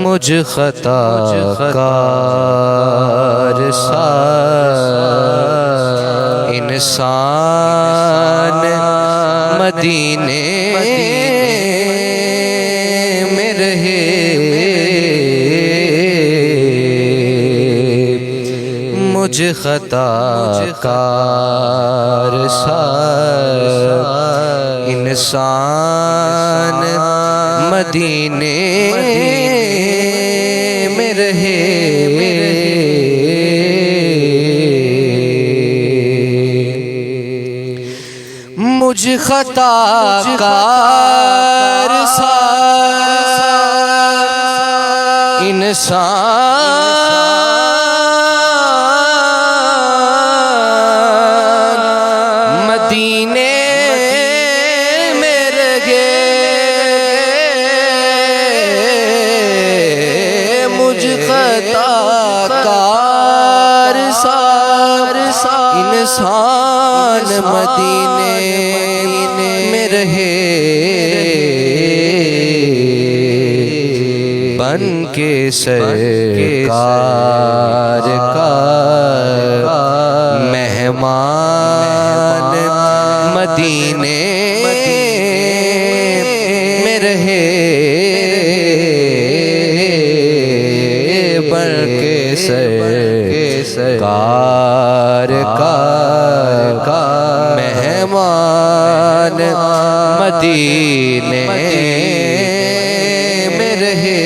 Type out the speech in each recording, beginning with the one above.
مجھ خطا کار سا انسان مدینے میں رہے، مجھ خطا کار سا انسان مدینے میں رہے، مجھ خطا کار سا انسان مدینے میں رہے، مجھ خطا کار سا انسان مدینے میں رہے، بن کے سرکار کا مہمان مدینے میں رہے، بن کے سرکار کا مہمان مدینے میں رہے،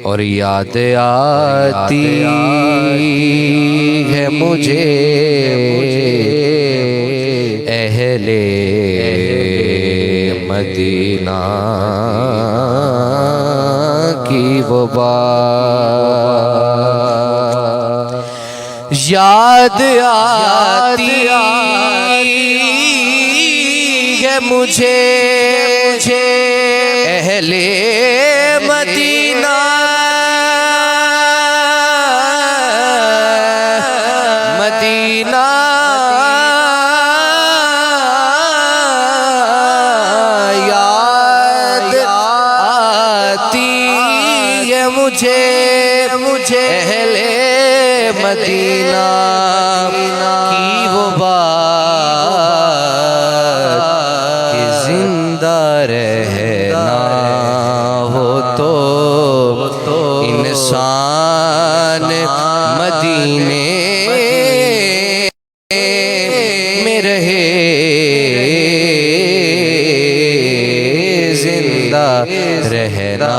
اور یاد آتی ہے مجھے اہل مدینہ کی وہ بات، یاد آتی ہے مجھے اہل مدینہ مجھے اہل مدینہ کی وہ بات کہ زندہ رہنا ہو تو انسان مدینے میں رہے، زندہ رہنا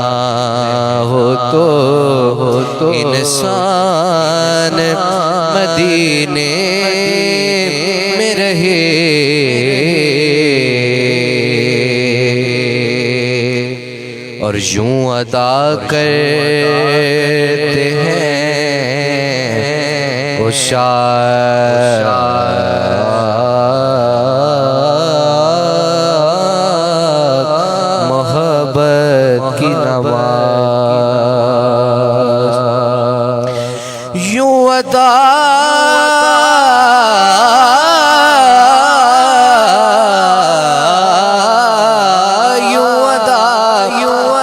ہو تو انسان مدینے میں رہے، اور یوں ادا کرتے ہیں وہ شاعر محبت کی نواز، یوں ادا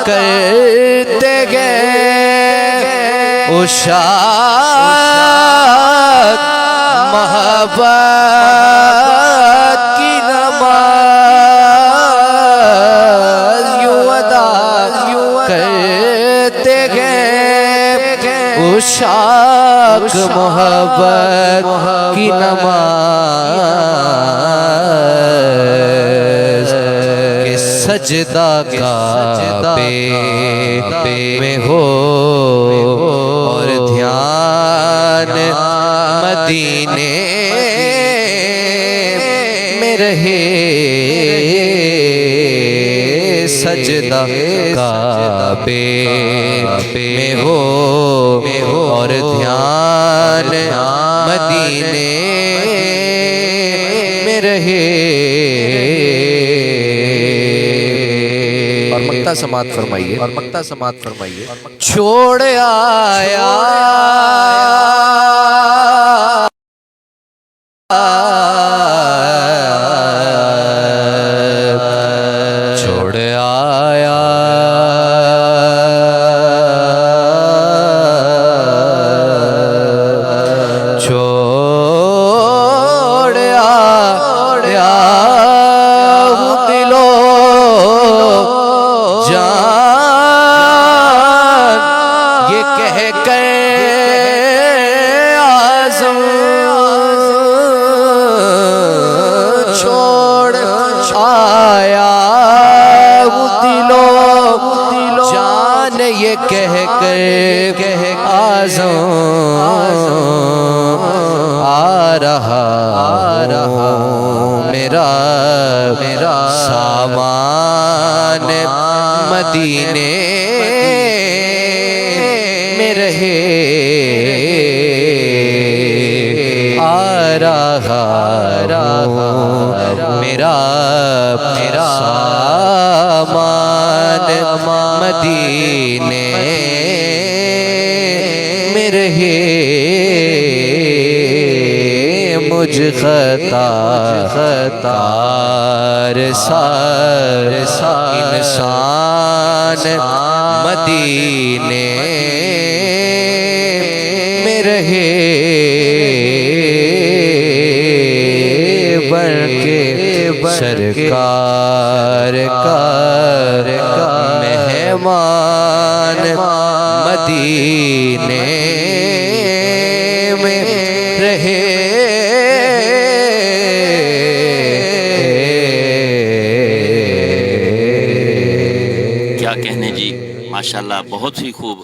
کرتے گئے اشاق محبت کی نماز، یوں ادا کرتے گئے اشاق محبت محبت کی نماز کہ سجدہ کعبے میں ہو اور دھیان مدینے میں رہے سجدہ کعبے میں ہو اور دھیان مدینے میں رہے اور مقطع سماعت فرمائیے چھوڑ آیا میرا سامان مدینے میں رہے آ رہا میرا سامان مدینے میں رہے مجھ خطار سار انسان مدینے میں رہے بلکہ سرکار کا مہمان مدینے میں رہے ماشاءاللہ بہت ہی خوب